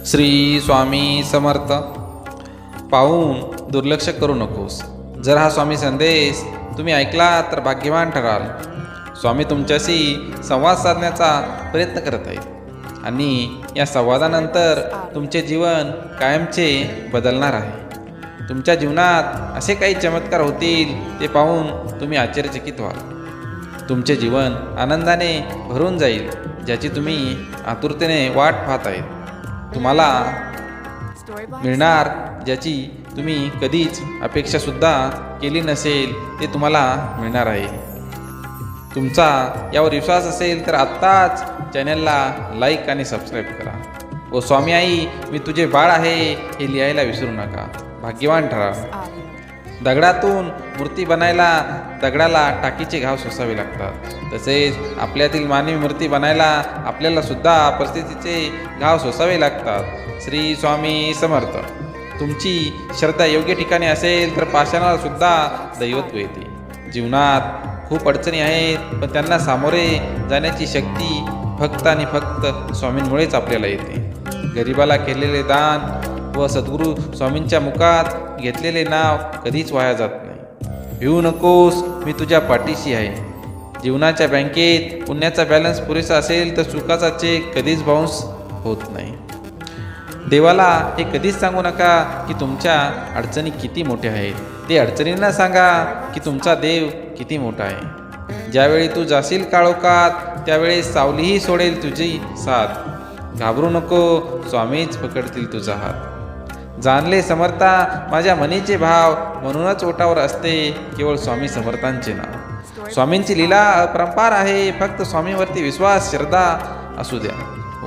श्री स्वामी समर्थ. पाहून दुर्लक्ष करू नकोस. जर हा स्वामी संदेश तुम्ही ऐकला तर भाग्यवान ठराल. स्वामी तुमच्याशी संवाद साधण्याचा प्रयत्न करत आहेत आणि या संवादानंतर तुमचे जीवन कायमचे बदलणार आहे. तुमच्या जीवनात असे काही चमत्कार होतील ते पाहून तुम्ही आश्चर्यचकित व्हाल. तुमचे जीवन आनंदाने भरून जाईल ज्याची तुम्ही आतुरतेने वाट पाहत आहेत. तुम्हाला मिळणार ज्याची तुम्ही कधीच अपेक्षासुद्धा केली नसेल ते तुम्हाला मिळणार आहे. तुमचा यावर विश्वास असेल तर आत्ताच चॅनलला लाईक आणि सबस्क्राईब करा. ओ स्वामी आई मी तुझे बाळ आहे हे लिहायला विसरू नका. भाग्यवान ठरा. दगडातून मूर्ती बनायला दगडाला टाकीचे घाव सोसावे लागतात. तसेच आपल्यातील मानवी मूर्ती बनायला आपल्याला सुद्धा परिस्थितीचे घाव सोसावे लागतात. श्री स्वामी समर्थ. तुमची श्रद्धा योग्य ठिकाणी असेल तर पाषाणाला सुद्धा दैवत्व येते. जीवनात खूप अडचणी आहेत पण त्यांना सामोरे जाण्याची शक्ती फक्त आणि फक्त स्वामींमुळेच आपल्याला येते. गरिबाला केलेले दान व सद्गुरू स्वामींच्या मुखात घेतलेले नाव कधीच वाया जात नाही. भिवू नकोस मी तुझ्या पाठीशी आहे. जीवनाच्या बँकेत पुण्याचा बॅलन्स पुरेसा असेल तर सुखाचा चेक कधीच बाउन्स होत नाही. देवाला हे कधीच सांगू नका की तुमच्या अडचणी किती मोठ्या आहेत. ते अडचणींना सांगा की तुमचा देव किती मोठा आहे. ज्यावेळी तू जाशील काळोखात त्यावेळेस सावलीही सोडेल तुझी साथ. घाबरू नको स्वामीच पकडतील तुझा हात. जाणले समर्था माझ्या मनीचे भाव म्हणूनच ओटावर असते केवळ स्वामी समर्थांचे नाव. स्वामींची लीला अपरंपार आहे. फक्त स्वामीवरती विश्वास श्रद्धा असू द्या.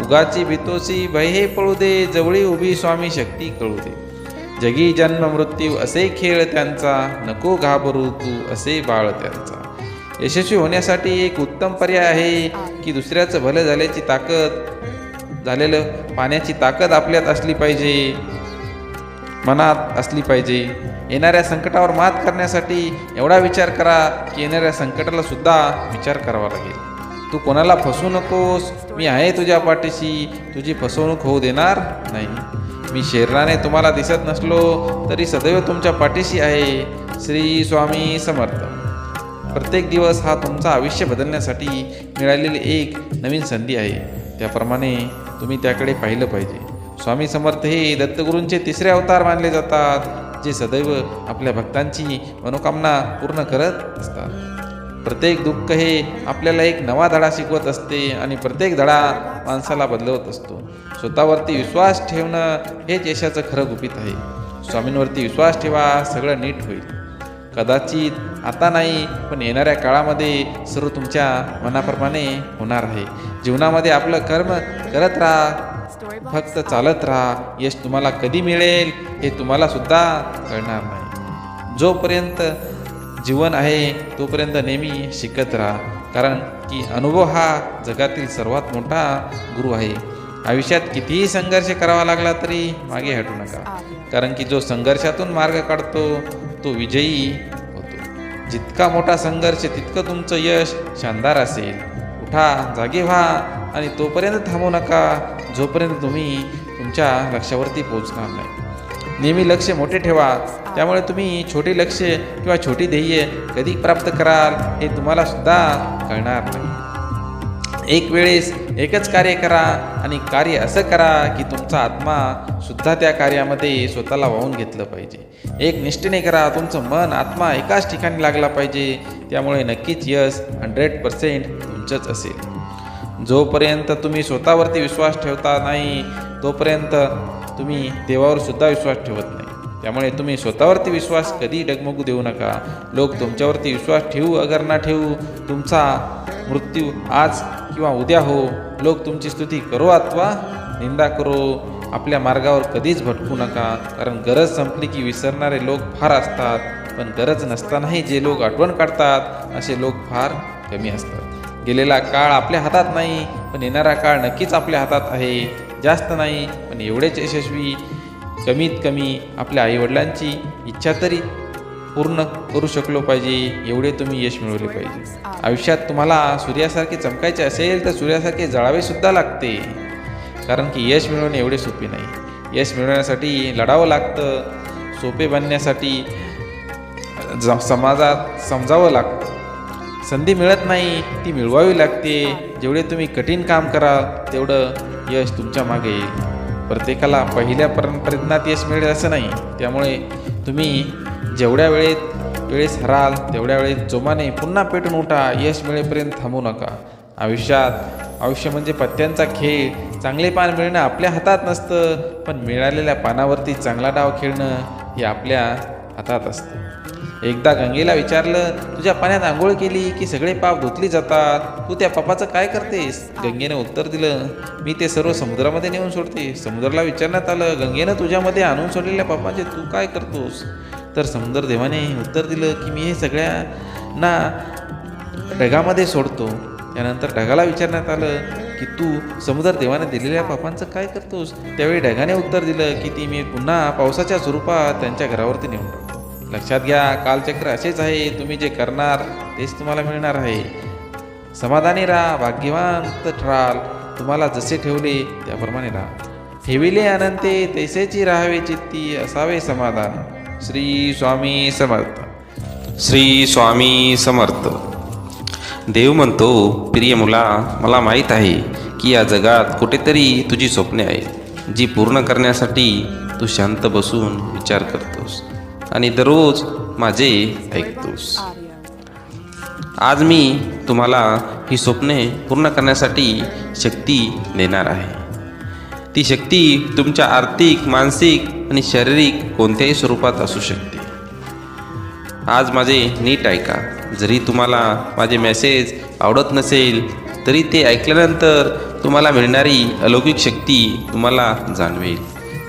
उगाची भीतोसी भय हे पळू दे. जवळी उभी स्वामी शक्ती कळू दे. जगी जन्म मृत्यू असे खेळ त्यांचा. नको घाबरू तू असे बाळ त्यांचा. यशस्वी होण्यासाठी एक उत्तम पर्याय आहे की दुसऱ्याचं भलं झालेलं पाण्याची ताकद आपल्यात असली पाहिजे, मनात असली पाहिजे. येणाऱ्या संकटावर मात करण्यासाठी एवढा विचार करा की येणाऱ्या संकटाला सुद्धा विचार करावा लागेल. तू कोणाला फसवू नकोस. मी आहे तुझ्या पाठीशी. तुझी फसवणूक होऊ देणार नाही. मी शरीराने तुम्हाला दिसत नसलो तरी सदैव तुमच्या पाठीशी आहे. श्री स्वामी समर्थ. प्रत्येक दिवस हा तुमचं आयुष्य बदलण्यासाठी मिळालेली एक नवीन संधी आहे. त्याप्रमाणे तुम्ही त्याकडे पाहिलं पाहिजे. स्वामी समर्थ हे दत्तगुरूंचे तिसरे अवतार मानले जातात जे सदैव आपल्या भक्तांची मनोकामना पूर्ण करत असतात. प्रत्येक दुःख हे आपल्याला एक नवा धडा शिकवत असते आणि प्रत्येक धडा माणसाला बदलवत असतो. स्वतःवरती विश्वास ठेवणं हेच यशाचं खरं गुपित आहे. स्वामींवरती विश्वास ठेवा. सगळं नीट होईल. कदाचित आता नाही पण येणाऱ्या काळामध्ये सर्व तुमच्या मनाप्रमाणे होणार आहे. जीवनामध्ये आपलं कर्म करत राहा. फक्त चालत राहा. यश तुम्हाला कधी मिळेल हे तुम्हाला सुद्धा कळणार नाही. जोपर्यंत जीवन आहे तोपर्यंत नेहमी शिकत राहा. कारण की अनुभव हा जगातील सर्वात मोठा गुरु आहे. आयुष्यात कितीही संघर्ष करावा लागला तरी मागे हटू नका. कारण की जो संघर्षातून मार्ग काढतो तो विजयी होतो. जितका मोठा संघर्ष तितकं तुमचं यश शानदार असेल. उठा, जागे व्हा आणि तोपर्यंत थांबू नका जोपर्यंत तुम्ही तुमच्या लक्ष्यावरती पोहोचणार नाही. नेहमी लक्ष्य मोठे ठेवा. त्यामुळे तुम्ही छोटे लक्ष्य किंवा छोटी ध्येय कधी प्राप्त कराल हे तुम्हाला सुद्धा कळणार नाही. एक वेळेस एकच कार्य करा आणि कार्य असं करा की तुमचा आत्मा सुद्धा त्या कार्यामध्ये स्वतःला वाहून घेतलं पाहिजे. एक निष्ठेने करा. तुमचं मन आत्मा एकाच ठिकाणी लागला पाहिजे. त्यामुळे नक्कीच यश 100% तुमचंच असेल. जोपर्यंत तुम्ही स्वतःवरती विश्वास ठेवता नाही तोपर्यंत तुम्ही देवावर सुद्धा विश्वास ठेवत नाही. त्यामुळे तुम्ही स्वतःवरती विश्वास कधी डगमगू देऊ नका. लोक तुमच्यावरती विश्वास ठेवू अगर ना ठेवू तुमचा मृत्यू आज किंवा उद्या हो. लोक तुमची स्तुती करो अथवा निंदा करो. आपल्या मार्गावर कधीच भटकू नका. कारण गरज संपली की विसरणारे लोक फार असतात पण गरज नसतानाही जे लोक आठवण काढतात असे लोक फार कमी असतात. गेलेला काळ आपल्या हातात नाही पण येणारा काळ नक्कीच आपल्या हातात आहे. जास्त नाही पण एवढेच यशस्वी. कमीत कमी आपल्या आईवडिलांची इच्छा तरी पूर्ण करू शकलो पाहिजे एवढे तुम्ही यश मिळवले पाहिजे. आयुष्यात तुम्हाला सूर्यासारखे चमकायचे असेल तर सूर्यासारखे जळावे सुद्धा लागते. कारण की यश मिळवणे एवढे सोपे नाही. यश मिळवण्यासाठी लढावं लागतं. सोपे बनण्यासाठी समाजात समजावं लागतं. संधी मिळत नाही, ती मिळवावी लागते. जेवढे तुम्ही कठीण काम कराल तेवढं यश तुमच्या मागे येईल. प्रत्येकाला पहिल्या प्रयत्नात यश मिळेल असं नाही. त्यामुळे तुम्ही जेवढ्या वेळेस हराल तेवढ्या वेळेस जोमाने पुन्हा पेटून उठा. यश मिळेपर्यंत थांबू नका. आयुष्य म्हणजे पत्त्यांचा खेळ. चांगले पान मिळणं आपल्या हातात नसतं, पण मिळालेल्या पानावरती चांगला डाव खेळणं हे आपल्या हातात असतं. एकदा गंगेला विचारलं, तुझ्या पाण्यात आंघोळ केली की सगळे पाप धुतली जातात, तू त्या पापाचं काय करतेस? गंगेने उत्तर दिलं, मी ते सर्व समुद्रामध्ये नेऊन सोडते. समुद्राला विचारण्यात आलं, गंगेनं तुझ्यामध्ये आणून सोडलेल्या पापाचे तू काय करतोस? तर समुद्र देवाने उत्तर दिलं की मी हे सगळ्यांना ढगामध्ये सोडतो. त्यानंतर ढगाला विचारण्यात आलं की तू समुद्र देवाने दिलेल्या पापांचं काय करतोस? त्यावेळी ढगाने उत्तर दिलं की ती मी पुन्हा पावसाच्या स्वरूपात त्यांच्या घरावरती नेऊन टाकतो. लक्षात घ्या, कालचक्र असेच आहे. तुम्ही जे करणार तेच तुम्हाला मिळणार आहे. समाधानी राहा, भाग्यवान ठराल. तुम्हाला जसे ठेवले त्याप्रमाणे राहा. ठेविले अनंते तैसेची राहावे चित्ती, असावे समाधान. श्री स्वामी समर्थ. श्री स्वामी समर्थ. देव म्हणतो, प्रिय मुला, मला माहीत आहे की या जगात कुठेतरी तुझी स्वप्ने आहेत, जी पूर्ण करण्यासाठी तू शांत बसून विचार करतोस आणि दररोज माझे ऐकतोस. आज मी तुम्हाला ही स्वप्ने पूर्ण करण्यासाठी शक्ती देणार आहे. ती शक्ती तुमच्या आर्थिक, मानसिक आणि शारीरिक कोणत्याही स्वरूपात असू शकते. आज माझे नीट ऐका. जरी तुम्हाला माझे मेसेज आवडत नसेल तरी ते ऐकल्यानंतर तुम्हाला मिळणारी अलौकिक शक्ती तुम्हाला जाणवेल.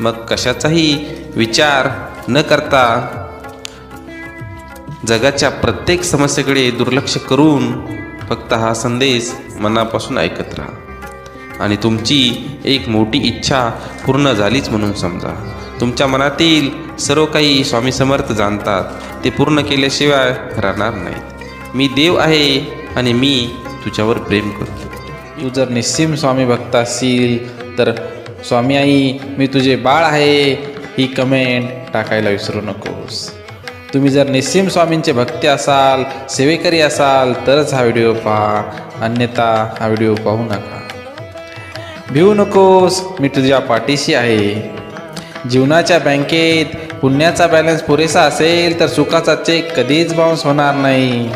मग कशाचाही विचार न करता जगाच्या प्रत्येक समस्येकडे दुर्लक्ष करून फक्त हा संदेश मनापासून ऐकत राहा आणि तुमची एक मोठी इच्छा पूर्ण झालीच म्हणून समजा. तुमच्या मनातील सर्व काही स्वामी समर्थ जाणतात. ते पूर्ण केल्याशिवाय राहणार नाहीत. मी देव आहे आणि मी तुझ्यावर प्रेम करतो. तू जर निस्सीम स्वामी भक्त असशील तर स्वामी आई मी तुझे बाळ आहे ही कमेंट टाकायला विसरू नकोस. तुम्ही जर निस्सीम स्वामींचे भक्त असाल, सेवेकरी असाल तरच हा व्हिडिओ पहा, अन्यथा हा व्हिडिओ पाहू नका. भिवू नकोस, मी तुझ्या पाठीशी आहे. जीवनाच्या बँकेत पुण्याचा बॅलन्स पुरेसा असेल तर सुखाचा चेक कधीच बाउन्स होणार नाही.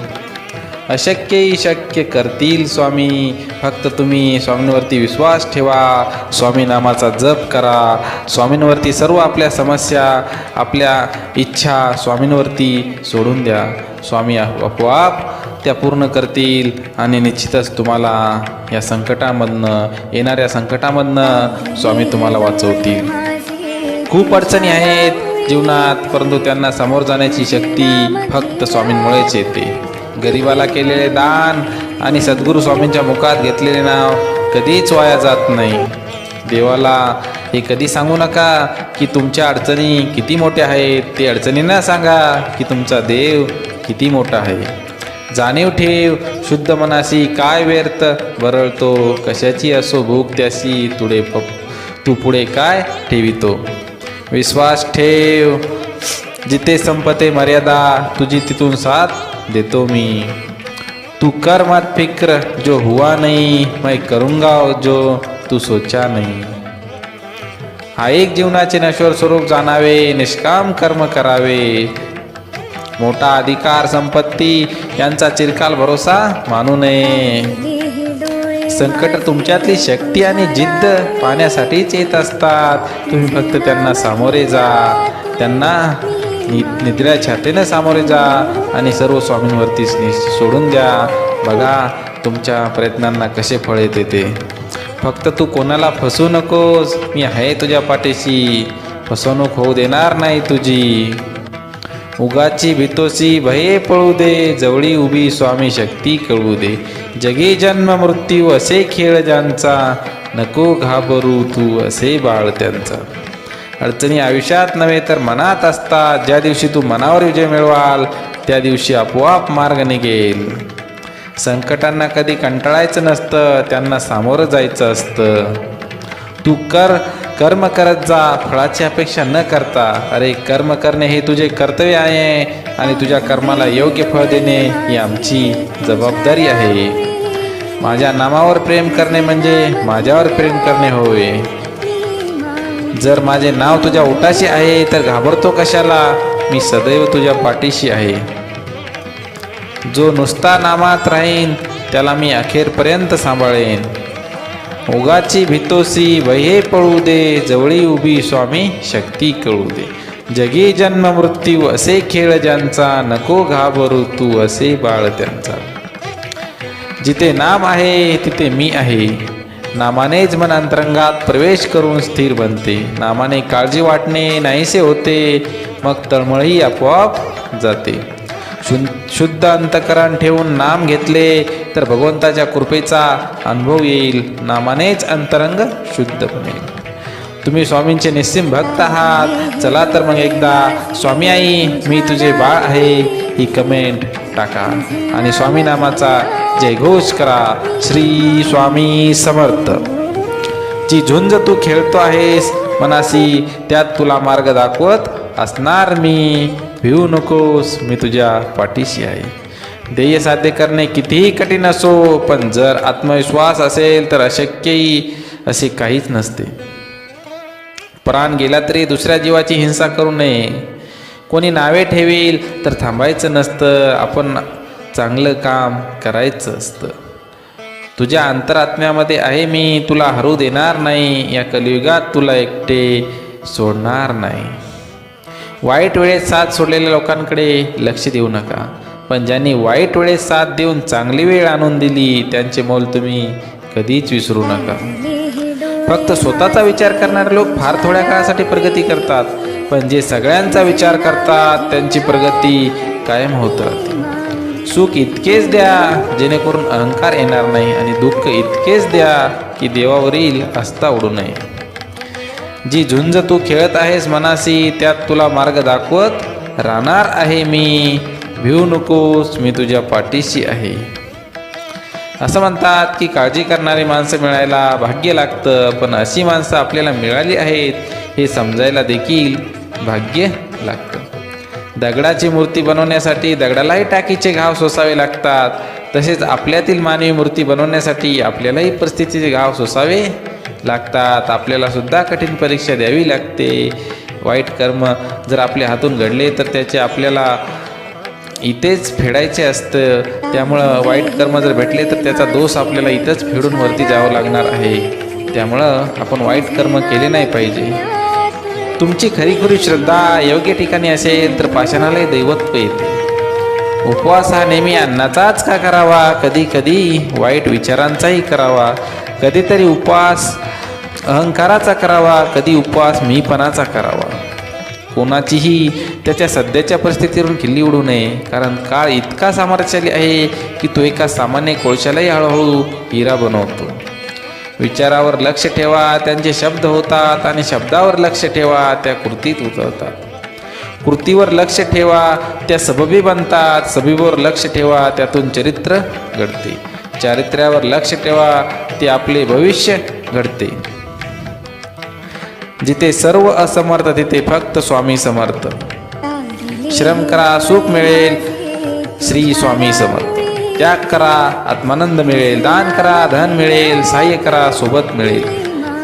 अशक्यही शक्य करतील स्वामी. फक्त तुम्ही स्वामींवरती विश्वास ठेवा, स्वामी नामाचा जप करा. स्वामींवरती सर्व आपल्या समस्या, आपल्या इच्छा स्वामींवरती सोडून द्या. स्वामी आपोआप त्या पूर्ण करतील आणि निश्चितच तुम्हाला या संकटामधनं, येणाऱ्या संकटामधनं स्वामी तुम्हाला वाचवतील. खूप अडचणी आहेत जीवनात, परंतु त्यांना समोर जाण्याची शक्ती फक्त स्वामींमुळेच येते. गरिबाला केलेले दान आणि सद्गुरू स्वामींच्या मुखात घेतलेले नाव कधीच वाया जात नाही. देवाला हे कधी सांगू नका की तुमच्या अडचणी किती मोठ्या आहेत. ते अडचणींना सांगा की तुमचा देव किती मोठा आहे. जाणीव ठेव, शुद्ध मनाशी काय व्यर्थ बरळतो. कशाची असो भूक त्याशी तू पुढे काय ठेवितो. विश्वास ठेव, जिथे संपते मर्यादा तुझी तिथून साथ देतो मी. तू कर मत फिक्र जो हुआ नहीं, मैं करूँगा जो तू सोचा नहीं. हा एक जीवनाचे नश्वर स्वरूप जाणावे, निष्काम कर्म करावे. मोठा अधिकार, संपत्ती यांचा चिरकाल भरोसा मानू नये. संकट तुमच्यातली शक्ती आणि जिद्द पाहण्यासाठीच येत असतात. तुम्ही फक्त त्यांना सामोरे जा, त्यांना निद्रा छातीनं सामोरे जा आणि सर्व स्वामींवरती सोडून द्या. बघा तुमच्या प्रयत्नांना कसे फळ येते ते. फक्त तू कोणाला फसवू नकोस. मी आहे तुझ्या पाठीशी, फसवणूक होऊ देणार नाही तुझी. उगाची भीतोसी भये पळू दे, जवळी उभी स्वामी शक्ती कळू दे. जगी जन्म मृत्यू असे खेळ ज्यांचा, नको घाबरू तू असे बाळ त्यांचा. अडचणी आयुष्यात नव्हे तर मनात असतात. ज्या दिवशी तू मनावर विजय मिळवाल त्या दिवशी आपोआप मार्ग निघेल. संकटांना कधी कंटाळायचं नसतं, त्यांना सामोरं जायचं असतं. तू कर्म करत जा, फळाची अपेक्षा न करता. अरे कर्म करणे हे तुझे कर्तव्य आहे आणि तुझ्या कर्माला योग्य फळ देणे ही आमची जबाबदारी आहे. माझ्या नामावर प्रेम करणे म्हणजे माझ्यावर प्रेम करणे होय. जर माझे नाव तुझ्या ओठाशी आहे तर घाबरतो कशाला? मी सदैव तुझ्या पाठीशी आहे. जो नुसता नामात राहीन त्याला मी अखेरपर्यंत सांभाळेन. उगाची भीतोसी वहे पळू दे, जवळी उभी स्वामी शक्ती कळू दे. जगी जन्म मृत्यू असे खेळ ज्यांचा, नको घाबरू तू असे बाळ त्यांचा. जिथे नाम आहे तिथे मी आहे. नामानेच मन अंतरंगात प्रवेश करून स्थिर बनते. नामाने काळजी वाटणे नाहीसे होते, मग तळमळही आपोआप जाते. शुद्ध अंतकरण ठेवून नाम घेतले तर भगवंताच्या कृपेचा अनुभव येईल. नामानेच अंतरंग शुद्ध बनेल. तुम्ही स्वामींचे निस्सीम भक्त आहात. चला तर मग एकदा स्वामी आई मी तुझे बाळ आहे ही कमेंट टाका आणि स्वामी नामाचा जयघोष करा. श्री स्वामी समर्थ. जी झुंज तू खेळतो आहेस मनासी, त्यात तुला मार्ग दाखवत असणार मी. भिवू नकोस, मी तुझ्या पाठीशी आहे. ध्येय साध्य करणे कितीही कठीण असो, पण जर आत्मविश्वास असेल तर अशक्यही असे काहीच नसते. प्राण गेला तरी दुसऱ्या जीवाची हिंसा करू नये. कोणी नावे ठेवील तर थांबायचं नसतं, आपण चांगलं काम करायचं असतं. तुझ्या अंतरात्म्यामध्ये आहे मी, तुला हरू देणार नाही. या कलियुगात तुला एकटे सोडणार नाही. वाईट वेळेत साथ सोडलेल्या लोकांकडे लक्ष देऊ नका, पण ज्यांनी वाईट वेळेत साथ देऊन चांगली वेळ आणून दिली त्यांचे मोल तुम्ही कधीच विसरू नका. फक्त स्वतःचा विचार करणारे लोक फार थोड्या काळासाठी प्रगती करतात, पण जे सगळ्यांचा विचार करतात त्यांची प्रगती कायम होत राहते. सुख इतकेच द्या जेणेकरून अहंकार येणार नाही, आणि दुःख इतकेच द्या की देवावरील आस्था उडू नये. जी झुंज तू खेळत आहेस मनासी, त्यात तुला मार्ग दाखवत राहणार आहे मी. भिवू नकोस, मी तुझ्या पाठीशी आहे. असं म्हणतात की काळजी करणारी माणसं मिळायला भाग्य लागतं, पण अशी माणसं आपल्याला मिळाली आहेत हे समजायला देखील भाग्य लागतं. दगडाची मूर्ती बनवण्यासाठी दगडालाही टाकीचे घाव सोसावे लागतात, तसेच आपल्यातील मानवी मूर्ती बनवण्यासाठी आपल्यालाही परिस्थितीचे घाव सोसावे लागतात. आपल्याला सुद्धा कठीण परीक्षा द्यावी लागते. वाईट कर्म जर आपल्या हातून घडले तर त्याचे आपल्याला इथेच फेडायचे असतं. त्यामुळं वाईट कर्म जर भेटले तर त्याचा दोष आपल्याला इथंच फेडून वरती जावं लागणार आहे. त्यामुळं आपण वाईट कर्म केले नाही पाहिजे. तुमची खरीखुरी श्रद्धा योग्य ठिकाणी असेल तर पाषाणालाही दैवत्व येते. उपवास हा नेहमी अन्नाचाच का करावा, कधी कधी वाईट विचारांचाही करावा. कधीतरी उपवास अहंकाराचा करावा, कधी उपवास मीपणाचा करावा. कोणाचीही त्याच्या सध्याच्या परिस्थितीवरून खिल्ली उडू नये, कारण काळ इतका सामर्थ्यशाली आहे की तो एका सामान्य कोळशालाही हळूहळू हिरा बनवतो. विचारावर लक्ष ठेवा, त्यांचे शब्द होतात, आणि शब्दावर लक्ष ठेवा, त्या कृतीत उतरतात. कृतीवर लक्ष ठेवा, त्या सबबी बनतात. सबबीवर लक्ष ठेवा, त्यातून चरित्र घडते. चारित्र्यावर लक्ष ठेवा, ते आपले भविष्य घडते. जिथे सर्व असमर्थ तिथे फक्त स्वामी समर्थ. श्रम करा सुख मिळेल, श्री स्वामी समर्थ. त्याग करा आत्मानंद मिळेल. दान करा धन मिळेल. सहाय्य करा सोबत मिळेल.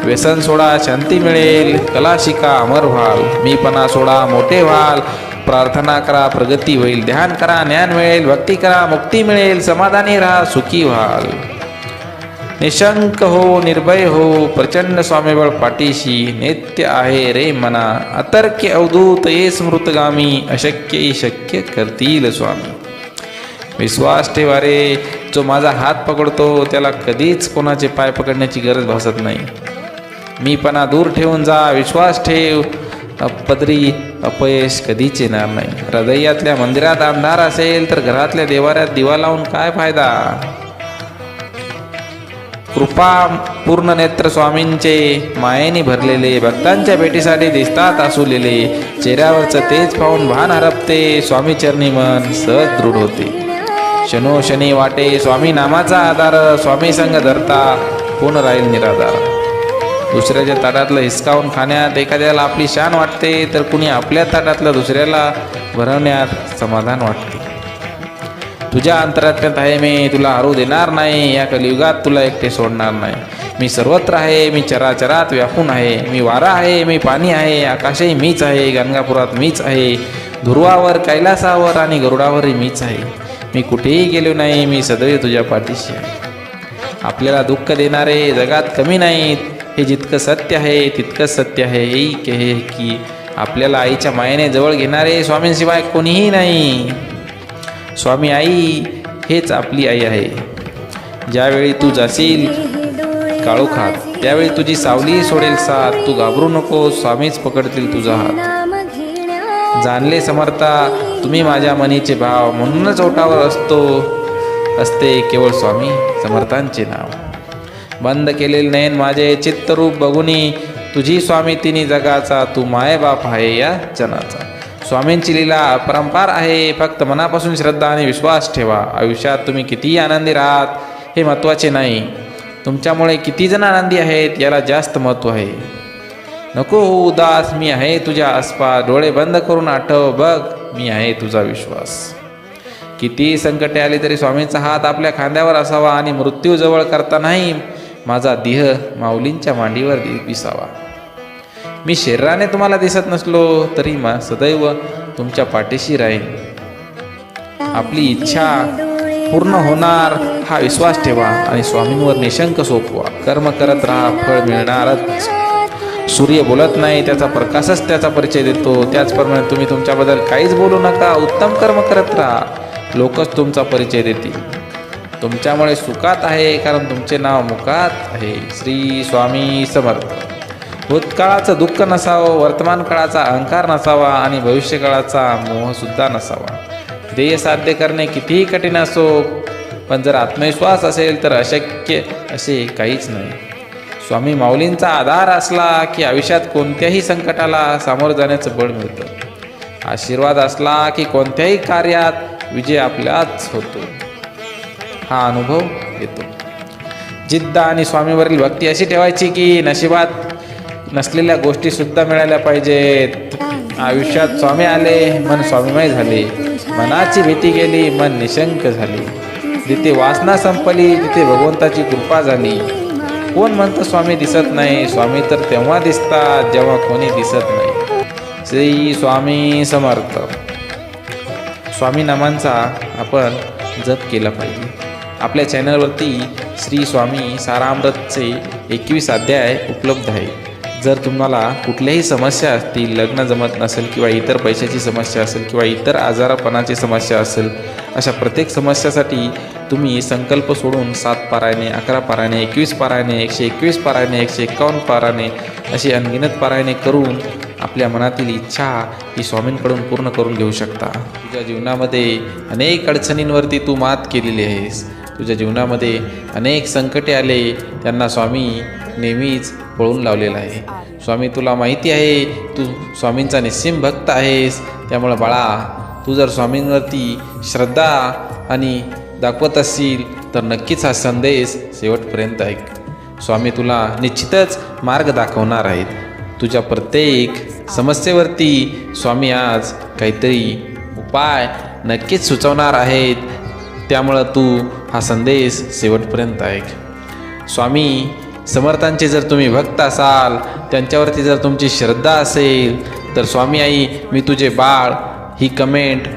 व्यसन सोडा शांती मिळेल. कला शिका अमर व्हाल. मीपणा सोडा मोठे व्हाल. प्रार्थना करा प्रगती होईल. ध्यान करा ज्ञान मिळेल. भक्ती करा मुक्ती मिळेल. समाधानी राहा सुखी व्हाल. निशंक हो निर्भय हो, प्रचंड स्वामीबळ पाठीशी. नित्य आहे रे मना, अतर्क्य अवधूत ये स्मृतगामी. अशक्य शक्य करतील स्वामी. विश्वास ठेवा रे, जो माझा हात पकडतो त्याला कधीच कोणाचे पाय पकडण्याची गरज भासत नाही. मीपणा दूर ठेवून जा. विश्वास ठेव, पदरी अपयश कधीच येणार नाही. हृदयातल्या मंदिरात अंधार असेल तर घरातल्या देवाऱ्यात दिवा लावून काय फायदा. कृपा पूर्ण नेत्र स्वामींचे मायेने भरलेले, भक्तांच्या भेटीसाठी दिसतात आसुलेले. चेहऱ्यावरचं तेज पाहून भान हरपते. स्वामी चरणी मन सहज दृढ होते. शनोशनी वाटे स्वामी नामाचा आधार. स्वामी संग धरता पूर्ण राहील निराधार. दुसऱ्याच्या ताटातलं हिसकावून खाण्यात एखाद्याला आपली शान वाटते, तर कुणी आपल्या ताटातलं दुसऱ्याला भरवण्यात समाधान वाटते. तुझ्या अंतरात्म्यात आहे मी, तुला हरू देणार नाही, या कलियुगात तुला एकटे सोडणार नाही. मी सर्वत्र आहे, मी चराचरात व्यापून आहे, मी वारा आहे, मी पाणी आहे, आकाशही मीच आहे, गंगापुरात मीच आहे, ध्रुवावर, कैलासावर आणि गरुडावरही मीच आहे. मी कुठेही गेलो नाही, मी सदैव तुझ्या पाठीशी आहे. आपल्याला दुःख देणारे जगात कमी नाहीत, हे जितकं सत्य आहे तितकंच सत्य आहे हे की आपल्याला आईच्या मायेने जवळ घेणारे स्वामींशिवाय कोणीही नाही. स्वामी आई हेच आपली आई आहे. ज्यावेळी तू जाशील काळोखात, त्यावेळी तुझी सावली सोडेल साथ. तू घाबरू नको, स्वामीच पकडतील तुझा हात. जाणले समर्था तुम्ही माझ्या मनीचे भाव, म्हणूनच ओठावर असते केवळ स्वामी समर्थांचे नाव. बंद केलेले नयन माझे चित्तरूप बघुनी, तुझी स्वामी तिन्ही जगाचा, तू मायबाप आहे या जनाचा. स्वामींची लीला अपरंपार आहे, फक्त मनापासून श्रद्धा आणि विश्वास ठेवा. आयुष्यात तुम्ही कितीही आनंदी राहात हे महत्त्वाचे नाही, तुमच्यामुळे किती जण आनंदी आहेत याला जास्त महत्त्व आहे. नको हो उदास, मी आहे तुझ्या आसपास. डोळे बंद करून आठव बघ, मी आहे तुझा विश्वास. किती संकटे आली तरी स्वामींचा हात आपल्या खांद्यावर असावा आणि मृत्यू जवळ करता नाही माझा देह माऊलींच्या मांडीवर विसावा. मी शरीराने तुम्हाला दिसत नसलो तरी सदैव तुमच्या पाठीशी राहीन. आपली इच्छा पूर्ण होणार हा विश्वास ठेवा आणि स्वामींवर निशंक सोपवा. कर्म करत राहा, फळ मिळणारच. सूर्य बोलत नाही, त्याचा प्रकाशच त्याचा परिचय देतो. त्याचप्रमाणे तुम्ही तुमच्याबद्दल काहीच बोलू नका, उत्तम कर्म करत राहा, लोकच तुमचा परिचय देतील. तुमच्यामुळे सुखात आहे, कारण तुमचे नाव मुखात आहे. श्री स्वामी समर्थ. भूतकाळाचं दुःख नसावं, वर्तमान काळाचा अहंकार नसावा आणि भविष्यकाळाचा मोहसुद्धा नसावा. ध्येय साध्य करणे कितीही कठीण असो, पण जर आत्मविश्वास असेल तर अशक्य असे काहीच नाही. स्वामी माऊलींचा आधार असला की आयुष्यात कोणत्याही संकटाला सामोरं जाण्याचं बळ मिळतं. आशीर्वाद असला की कोणत्याही कार्यात विजय आपल्याच होतो, हा अनुभव येतो. जिद्द आणि स्वामीवरील भक्ती अशी ठेवायची की नशिबात नसलेल्या गोष्टी सुद्धा मिळाल्या पाहिजेत. आयुष्यात स्वामी आले, मन स्वामीमय झाले. मनाची भीती गेली, मन निशंक झाले. जिथे वासना संपली तिथे भगवंताची कृपा झाली. कोण म्हणतं स्वामी दिसत नाही, स्वामी तर तेव्हा दिसतात जेव्हा कोणी दिसत नाही. श्री स्वामी समर्थ. स्वामी नामांचा आपण जप केला पाहिजे. आपल्या चॅनलवरती श्री स्वामी सारामृतचे 21 अध्याय उपलब्ध आहे. जर तुम्हाला कुठल्याही समस्या असतील, लग्न जमत नसेल किंवा इतर पैशाची समस्या असेल किंवा इतर आजारपणाची समस्या असेल, अशा प्रत्येक समस्यासाठी तुम्ही संकल्प सोडून 7 पारायणे, 11 पारायणे, 21 पारायणे, 121 पारायणे, 151 पारायणे अशी अनगिनत पारायणे करून आपल्या मनातील इच्छा ही स्वामींकडून पूर्ण करून घेऊ शकता. तुझ्या जीवनामध्ये अनेक अडचणींवरती तू मात केलेली आहेस. तुझ्या जीवनामध्ये अनेक संकटे आले, त्यांना स्वामी नेहमीच पळून लावलेला आहे. स्वामी तुला माहिती आहे, तू स्वामींचा निस्सीम भक्त आहेस. त्यामुळं बाळा, तू जर स्वामींवरती श्रद्धा आणि दाखवत असशील तर नक्कीच हा संदेश शेवटपर्यंत ऐक. स्वामी तुला निश्चितच मार्ग दाखवणार आहेत. तुझ्या प्रत्येक समस्येवरती स्वामी आज काहीतरी उपाय नक्कीच सुचवणार आहेत. त्यामुळं तू हा संदेश शेवटपर्यंत ऐक. स्वामी समर्थांचे जर तुम्ही भक्त असाल, त्यांच्यावरती जर तुमची श्रद्धा असेल, तर स्वामी आई मी तुझे बाळ ही कमेंट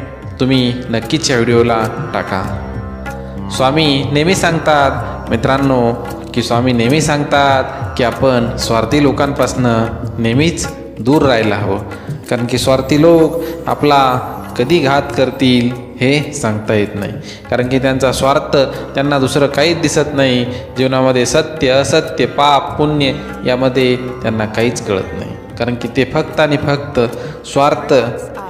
तुम्ही नक्कीच या व्हिडिओला टाका. स्वामी नेहमी सांगतात मित्रांनो, की स्वामी नेहमी सांगतात की आपण स्वार्थी लोकांपासनं नेहमीच दूर राहायला हवं. कारण की स्वार्थी लोक आपला कधी घात करतील हे सांगता येत नाही. कारण की त्यांचा स्वार्थ, त्यांना दुसरं काहीच दिसत नाही. जीवनामध्ये सत्य असत्य, पाप पुण्य यामध्ये त्यांना काहीच कळत नाही. कारण की ते फक्त आणि फक्त स्वार्थ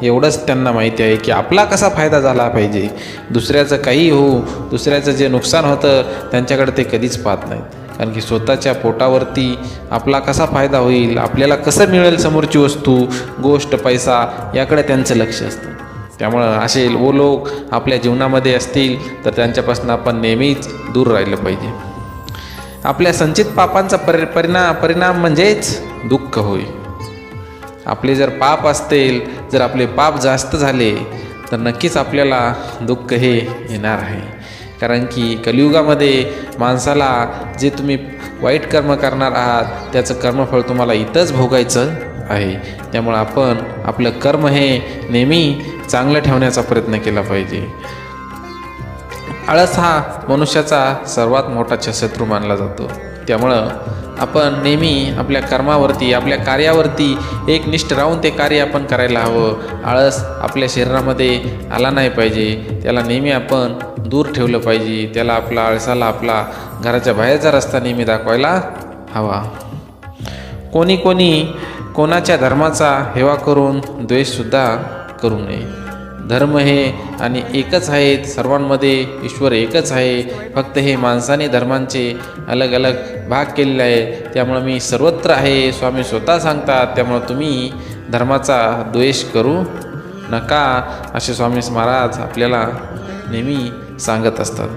एवढंच त्यांना माहिती आहे की आपला कसा फायदा झाला पाहिजे. दुसऱ्याचं काही होऊ, दुसऱ्याचं जे नुकसान होतं त्यांच्याकडे ते कधीच पाहत नाहीत. कारण की स्वतःच्या पोटावरती आपला कसा फायदा होईल, आपल्याला कसं मिळेल समोरची वस्तू, गोष्ट, पैसा याकडे त्यांचं लक्ष असतं. त्यामुळं असे लोक आपल्या जीवनामध्ये असतील तर त्यांच्यापासून आपण नेहमीच दूर राहिलं पाहिजे. आपल्या संचित पापांचा परिणाम म्हणजेच दुःख होय. आपले जर पाप असतील, जर आपले पाप जास्त झाले तर नक्कीच आपल्याला दुःख हे येणार आहे. कारण की कलियुगामध्ये माणसाला जे तुम्ही वाईट कर्म करणार आहात त्याचं कर्मफळ तुम्हाला इथंच भोगायचं आहे. त्यामुळं आपण आपलं कर्म हे नेहमी चांगलं ठेवण्याचा प्रयत्न केला पाहिजे. आळस हा मनुष्याचा सर्वात मोठा शत्रू मानला जातो. त्यामुळं आपण नेहमी आपल्या कर्मावरती, आपल्या कार्यावरती एकनिष्ठ राहून ते कार्य आपण करायला हवं. आळस आपल्या शरीरामध्ये आला नाही पाहिजे, त्याला नेहमी आपण दूर ठेवलं पाहिजे. त्याला आळसाला आपला घराच्या बाहेरचा रस्ता नेहमी दाखवायला हवा. कोणी कोणाच्या धर्माचा हेवा करून द्वेषसुद्धा करू नये. धर्म हे आणि एकच आहेत, सर्वांमध्ये ईश्वर एकच आहे. फक्त हे माणसाने धर्मांचे अलग अलग भाग केलेले आहे. त्यामुळं मी सर्वत्र आहे स्वामी स्वतः सांगतात. त्यामुळं तुम्ही धर्माचा द्वेष करू नका असे स्वामी महाराज आपल्याला नेहमी सांगत असतात.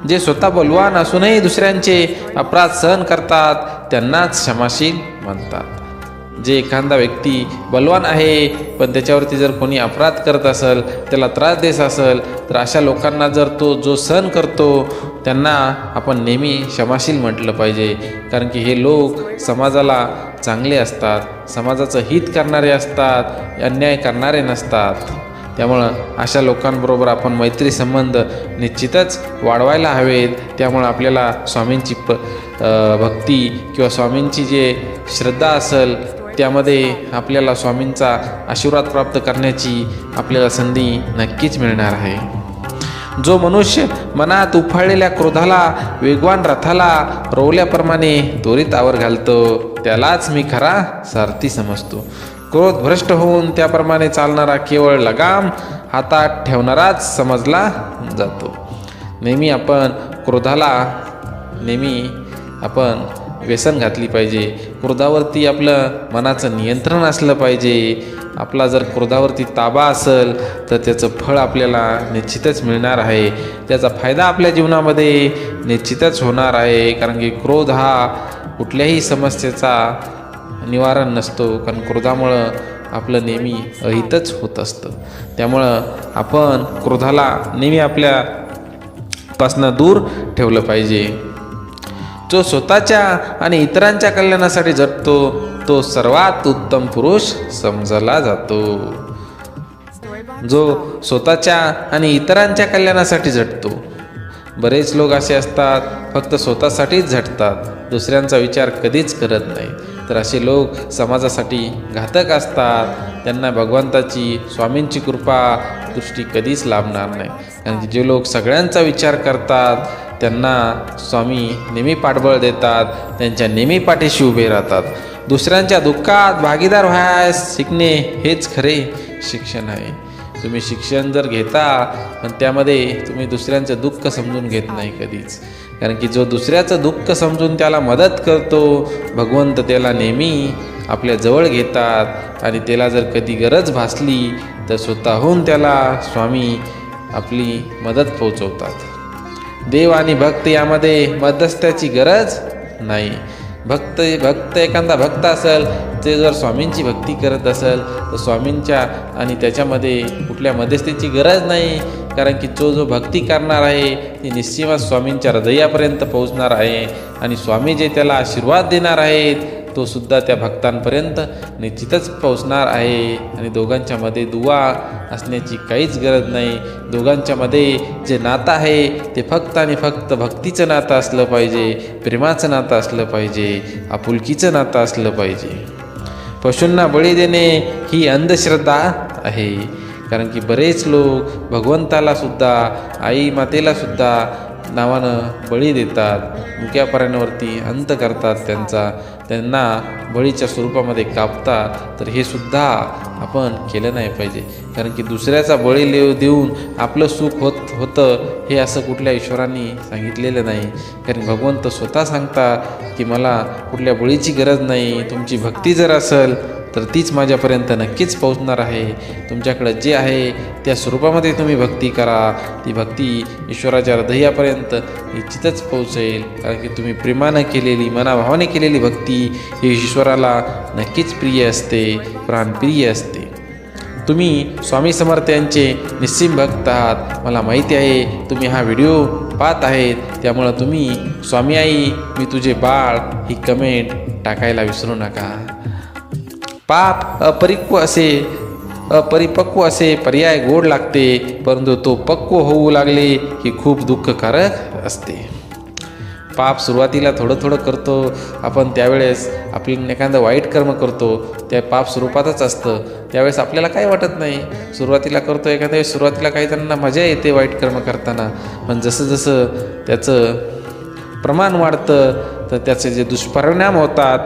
जे स्वतः बलवान असूनही दुसऱ्यांचे अपराध सहन करतात त्यांनाच क्षमाशील म्हणतात. जे एखादा व्यक्ती बलवान आहे पण त्याच्यावरती जर कोणी अपराध करत असेल, त्याला त्रास देत असेल, तर अशा लोकांना जर तो जो सहन करतो त्यांना आपण नेहमी क्षमाशील म्हटलं पाहिजे. कारण की हे लोक समाजाला चांगले असतात, समाजाचं हित करणारे असतात, अन्याय करणारे नसतात. त्यामुळं अशा लोकांबरोबर आपण मैत्री संबंध निश्चितच वाढवायला हवेत. त्यामुळं आपल्याला स्वामींची भक्ती किंवा स्वामींची जे श्रद्धा असेल त्यामध्ये आपल्याला स्वामींचा आशीर्वाद प्राप्त करण्याची आपल्याला संधी नक्कीच मिळणार आहे. जो मनुष्य मनात उफाळलेल्या क्रोधाला वेगवान रथाला रोवल्याप्रमाणे त्वरित आवर घालतो त्यालाच मी खरा सारथी समजतो. क्रोध भ्रष्ट होऊन त्याप्रमाणे चालणारा केवळ लगाम हातात ठेवणाराच समजला जातो. नेहमी आपण क्रोधाला आपण व्यसन घातली पाहिजे. क्रोधावरती आपलं मनाचं नियंत्रण असलं पाहिजे. आपला जर क्रोधावरती ताबा असेल तर त्याचं फळ आपल्याला निश्चितच मिळणार आहे. त्याचा फायदा आपल्या जीवनामध्ये निश्चितच होणार आहे. कारण की क्रोध हा कुठल्याही समस्येचा निवारण नसतो. कारण क्रोधामुळं आपलं नेहमी अहितच होत असतं. त्यामुळं आपण क्रोधाला नेहमी आपल्यापासनं दूर ठेवलं पाहिजे. जो स्वतःच्या आणि इतरांच्या कल्याणासाठी झटतो तो सर्वात उत्तम पुरुष समजला जातो. जो स्वतःच्या आणि इतरांच्या कल्याणासाठी झटतो. बरेच लोक असे असतात फक्त स्वतःसाठीच झटतात, दुसऱ्यांचा विचार कधीच करत नाही. तर असे लोक समाजासाठी घातक असतात. त्यांना भगवंताची, स्वामींची कृपा दृष्टी कधीच लाभणार नाही. कारण की जे लोक सगळ्यांचा विचार करतात त्यांना स्वामी नेहमी पाठबळ देतात, त्यांच्या नेहमी पाठीशी उभे राहतात. दुसऱ्यांच्या दुःखात भागीदार व्हायस शिकणे हेच खरे शिक्षण आहे. तुम्ही शिक्षण जर घेता पण त्यामध्ये तुम्ही दुसऱ्यांचं दुःख समजून घेत नाही कधीच. कारण की जो दुसऱ्याचं दुःख समजून त्याला मदत करतो भगवंत त्याला नेहमी आपल्या जवळ घेतात. आणि त्याला जर कधी गरज भासली तर स्वतःहून त्याला स्वामी आपली मदत पोचवतात. देव आणि भक्त यामध्ये मध्यस्थाची गरज नाही. भक्त एखादा भक्त असेल ते जर स्वामींची भक्ती करत असेल तर स्वामींच्या आणि त्याच्यामध्ये कुठल्या मध्यस्थीची गरज नाही. कारण की जो भक्ती करणार आहे ती निश्चित स्वामींच्या हृदयापर्यंत पोहोचणार आहे. आणि स्वामी जे त्याला आशीर्वाद देणार आहेत तो सुद्धा त्या भक्तांपर्यंत निश्चितच पोहोचणार आहे. आणि दोघांच्या मध्ये दुवा असण्याची काहीच गरज नाही. दोघांच्या मध्ये जे नातं आहे ते फक्त आणि फक्त भक्तीचं नातं असलं पाहिजे, प्रेमाचं नातं असलं पाहिजे, आपुलकीचं नातं असलं पाहिजे. पशूंना बळी देणे ही अंधश्रद्धा आहे. कारण की बरेच लोक भगवंताला सुद्धा, आई मातेला सुद्धा नावानं बळी देतात. मुक्या प्राण्यांवरती अंत करतात, त्यांना बळीच्या स्वरूपामध्ये कापतात. तर हे सुद्धा आपण केलं नाही पाहिजे. कारण की दुसऱ्याचा बळी देऊन आपलं सुख होतं हे असं कुठल्या ईश्वरांनी सांगितलेलं नाही. कारण भगवंत स्वतः सांगतात की मला कुठल्या बळीची गरज नाही. तुमची भक्ती जर असेल तर तीच माझ्यापर्यंत नक्कीच पोहोचणार आहे. तुमच्याकडं जे आहे त्या स्वरूपामध्ये तुम्ही भक्ती करा. ती भक्ती ईश्वराच्या हृदयापर्यंत निश्चितच पोहोचेल. कारण की तुम्ही प्रेमानं केलेली, मनाभावाने केलेली भक्ती ही ईश्वराला नक्कीच प्रिय असते, प्राणप्रिय असते. तुम्ही स्वामी समर्थ यांचे निस्सीम भक्त आहात. मला माहिती आहे तुम्ही हा व्हिडिओ पाहत आहेत, त्यामुळं तुम्ही स्वामी आई मी तुझे बाळ ही कमेंट टाकायला विसरू नका. पाप अपरिपक्व असे पर्याय गोड लागते, परंतु तो पक्व होऊ लागले की खूप दुःखकारक असते. पाप सुरुवातीला थोडं थोडं करतो आपण, त्यावेळेस आपलं एखादं वाईट कर्म करतो त्या पाप स्वरूपातच असतं, त्यावेळेस आपल्याला काही वाटत नाही. सुरुवातीला करतो एखाद्या वेळेस, सुरुवातीला काही त्यांना मजा येते वाईट कर्म करताना, पण जसं जसं त्याचं प्रमाण वाढतं तर त्याचे जे दुष्परिणाम होतात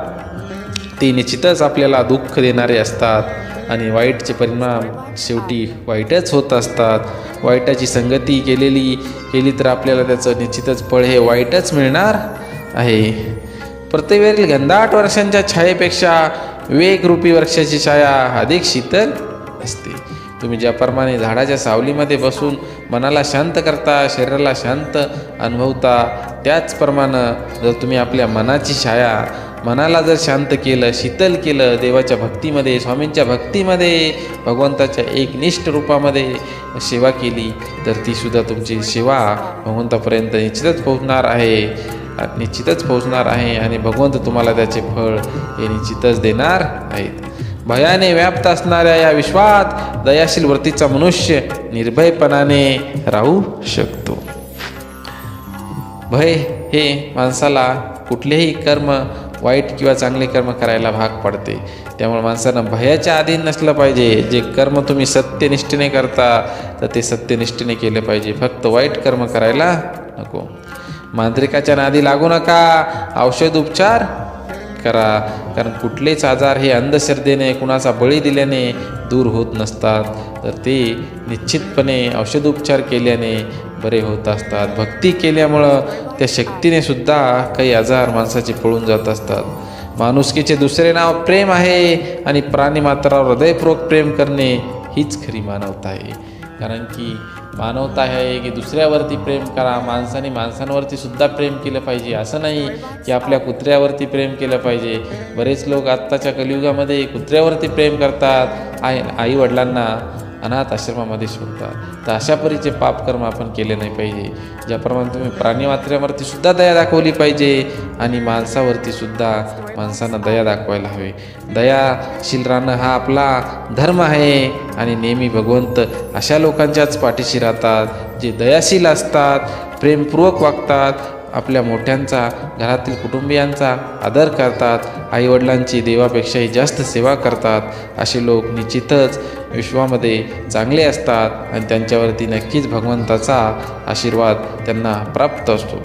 ते निश्चितच आपल्याला दुःख देणारे असतात आणि वाईटचे परिणाम शेवटी वाईटच होत असतात. वाईटाची संगती केली तर आपल्याला त्याचं निश्चितच फळ हे वाईटच मिळणार आहे. प्रत्येक घनदाट वर्षांच्या छायेपेक्षा विवेकरूपी वृक्षाची छाया अधिक शीतल असते. तुम्ही ज्याप्रमाणे झाडाच्या सावलीमध्ये बसून मनाला शांत करता, शरीराला शांत अनुभवता, त्याचप्रमाणे जर तुम्ही आपल्या मनाची छाया, मनाला जर शांत केलं, शीतल केलं, देवाच्या भक्तीमध्ये, स्वामींच्या भक्तीमध्ये, भगवंताच्या एकनिष्ठ रूपामध्ये सेवा केली तर तीसुद्धा तुमची सेवा भगवंतापर्यंत निश्चितच पोहोचणार आहे आणि भगवंत तुम्हाला त्याचे फळ हे निश्चितच देणार आहेत. भयाने व्याप्त असणाऱ्या या विश्वात दयाशील वृत्तीचा मनुष्य निर्भयपणाने राहू शकतो. भय हे माणसाला कुठलेही कर्म, वाईट किंवा चांगले कर्म करायला भाग पडते. त्यामुळे माणसानं भयाच्या अधीन नसलं पाहिजे. जे कर्म तुम्ही सत्यनिष्ठेने करता तर ते सत्यनिष्ठेने केले पाहिजे, फक्त वाईट कर्म करायला नको. मांत्रिकाच्या नादी लागू नका, औषध उपचार करा. कारण कुठलेच आजार हे अंधश्रद्धेने, कुणाचा बळी दिल्याने दूर होत नसतात, तर ते निश्चितपणे औषधोपचार केल्याने बरे होत असतात. भक्ती केल्यामुळं त्या शक्तीने सुद्धा काही आजार माणसाचे पळून जात असतात. माणुसकीचे दुसरे नाव प्रेम आहे आणि प्राणीमात्रावर हृदयपूर्वक प्रेम करणे हीच खरी मानवता आहे. कारण की मानवता आहे की दुसऱ्यावरती प्रेम करा. माणसाने माणसांवरती सुद्धा प्रेम केलं पाहिजे. असं नाही की आपल्या कुत्र्यावरती प्रेम केलं पाहिजे. बरेच लोक आत्ताच्या कलियुगामध्ये कुत्र्यावरती प्रेम करतात, आई वडिलांना अनाथ आश्रमामध्ये सोडतात. तर अशा परीचे पापकर्म आपण केले नाही पाहिजे. ज्याप्रमाणे तुम्ही प्राणीमात्र्यावरती सुद्धा दया दाखवली पाहिजे आणि माणसावरती सुद्धा माणसांना दया दाखवायला हवे. दयाशील राहणं हा आपला धर्म आहे आणि नेहमी भगवंत अशा लोकांच्याच पाठीशी राहतात जे दयाशील असतात, प्रेमपूर्वक वागतात, आपल्या मोठ्यांचा, घरातील कुटुंबियांचा आदर करतात, आईवडिलांची देवापेक्षाही जास्त सेवा करतात. असे लोक निश्चितच विश्वामध्ये चांगले असतात आणि त्यांच्यावरती नक्कीच भगवंताचा आशीर्वाद त्यांना प्राप्त असतो.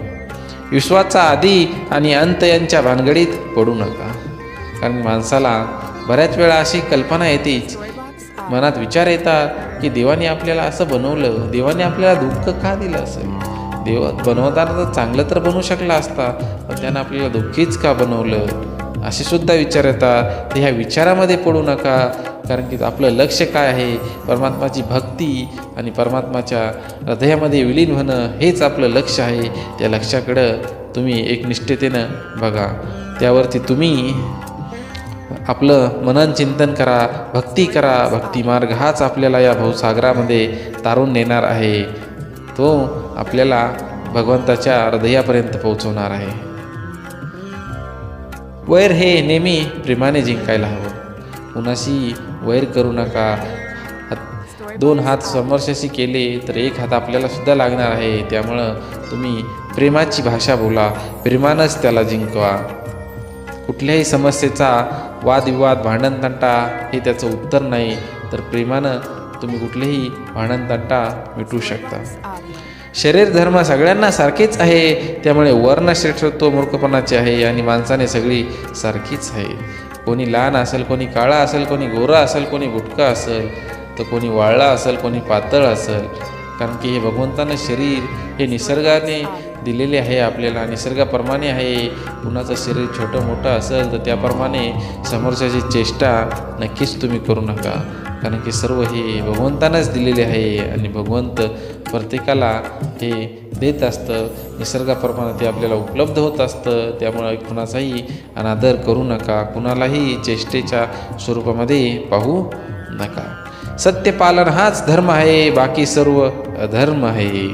विश्वाचा आदी आणि अंत यांच्या भानगडीत पडू नका. कारण माणसाला बऱ्याच वेळा अशी कल्पना येतेच, मनात विचार येतात की देवाने आपल्याला असं बनवलं, देवाने आपल्याला दुःख का दिलं असेल, देव बनवताना तर चांगलं तर बनवू शकला असता, पण त्यानं आपल्याला दुःखीच का बनवलं, असे सुद्धा विचार येतात. तर ह्या विचारामध्ये पडू नका. कारण की आपलं लक्ष काय आहे, परमात्माची भक्ती आणि परमात्माच्या हृदयामध्ये विलीन होणं हेच आपलं लक्ष आहे. त्या लक्षाकडं तुम्ही एकनिष्ठतेनं बघा, त्यावरती तुम्ही आपलं मनन चिंतन करा, भक्ती करा. भक्ती मार्ग हाच आपल्याला या भवसागरामध्ये तारून नेणार आहे. तो आपल्याला भगवंताच्या हृदयापर्यंत पोहोचवणार आहे. वैर हे नेहमी प्रेमाने जिंकायला हवं. कुणाशी वैर करू नका. दोन हात समोरच्याशी केले तर एक हात आपल्याला सुद्धा लागणार आहे. त्यामुळं तुम्ही प्रेमाची भाषा बोला, प्रेमानंच त्याला जिंकवा. कुठल्याही समस्येचा वादविवाद, भांडणतंटा हे त्याचं उत्तर नाही, तर प्रेमानं तुम्ही कुठलेही भांडणतंटा मिटवू शकता. शरीर धर्म सगळ्यांना सारखेच आहे, त्यामुळे वर्णश्रेष्ठत्व मूर्खपणाचे आहे आणि माणसाने सगळी सारखीच आहे. कोणी लहान असेल, कोणी काळा असेल, कोणी गोरा असेल, कोणी बुटका असेल, तर कोणी वाळला असेल, कोणी पातळ असेल. कारण की हे भगवंतानं शरीर हे निसर्गाने दिलेले आहे आपल्याला, निसर्गाप्रमाणे आहे. कुणाचं शरीर छोटं मोठं असेल तर त्याप्रमाणे समोरच्याची चेष्टा नक्कीच तुम्ही करू नका, कारण की सर्व हे भगवंतानंच दिलेले आहे आणि भगवंत प्रत्येकाला हे देत असतं. निसर्गाप्रमाणे ते आपल्याला उपलब्ध होत असतं. त्यामुळे कुणाचाही अनादर करू नका, कुणालाही चेष्टेच्या स्वरूपामध्ये पाहू नका. सत्यपालन हाच धर्म आहे, बाकी सर्व अधर्म आहे.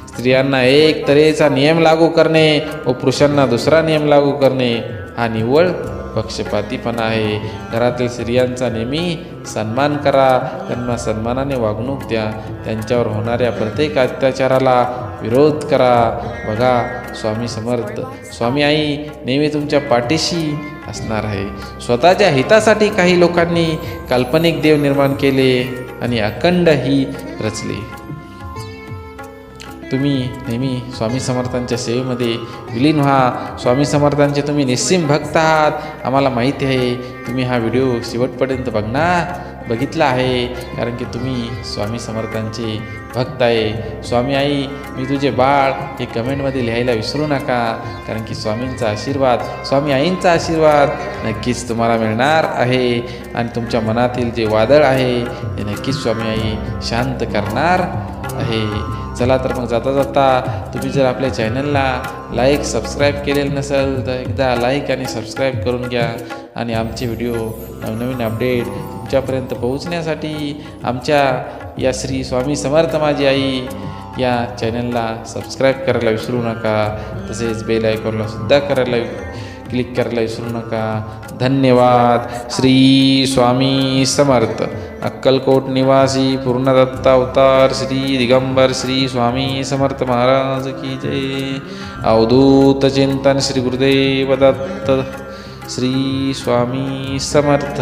स्त्रियांना एक तऱ्हेचा नियम लागू करणे व पुरुषांना दुसरा नियम लागू करणे हा निव्वळ पक्षपातीपणा आहे. घरातील स्त्रियांचा नेहमी सन्मान करा, त्यांना सन्मानाने वागणूक द्या, त्यांच्यावर होणाऱ्या प्रत्येक अत्याचाराला विरोध करा. बघा, स्वामी समर्थ स्वामी आई नेहमी तुमच्या पाठीशी असणार आहे. स्वतःच्या हितासाठी काही लोकांनी काल्पनिक देव निर्माण केले आणि अखंड ही रचले. तुम्ही नेहमी स्वामी समर्थांच्या सेवेमध्ये विलीन व्हा. स्वामी समर्थांचे तुम्ही निस्सीम भक्त आहात, आम्हाला माहिती आहे. तुम्ही हा व्हिडिओ शेवटपर्यंत बघितला आहे, कारण की तुम्ही स्वामी समर्थांचे भक्त आहे. स्वामी आई मी तुझे बाळ हे कमेंटमध्ये लिहायला विसरू नका, कारण की स्वामींचा आशीर्वाद, स्वामी आईंचा आशीर्वाद नक्कीच तुम्हाला मिळणार आहे आणि तुमच्या मनातील जे वादळ आहे ते नक्कीच स्वामी आई शांत करणार आहे. चला तर मग जाता जाता तुम्ही जर आपल्या चॅनलला लाईक सबस्क्राईब केलेलं नसेल तर एकदा लाईक आणि सबस्क्राईब करून घ्या आणि आमचे व्हिडिओ नवनवीन अपडेट तुमच्यापर्यंत पोहोचण्यासाठी आमच्या या श्री स्वामी समर्थ माझी आई या चॅनलला सबस्क्राईब करायला विसरू नका. तसेच बेल आयकॉनला सुद्धा क्लिक करायला विसरू नका. धन्यवाद. श्री स्वामी समर्थ. अक्कलकोट निवासी पूर्णदत्त अवतार श्री दिगंबर श्री स्वामी समर्थ महाराज की जय. अवधूत चिंतन श्री गुरुदेव दत्त. श्री स्वामी समर्थ.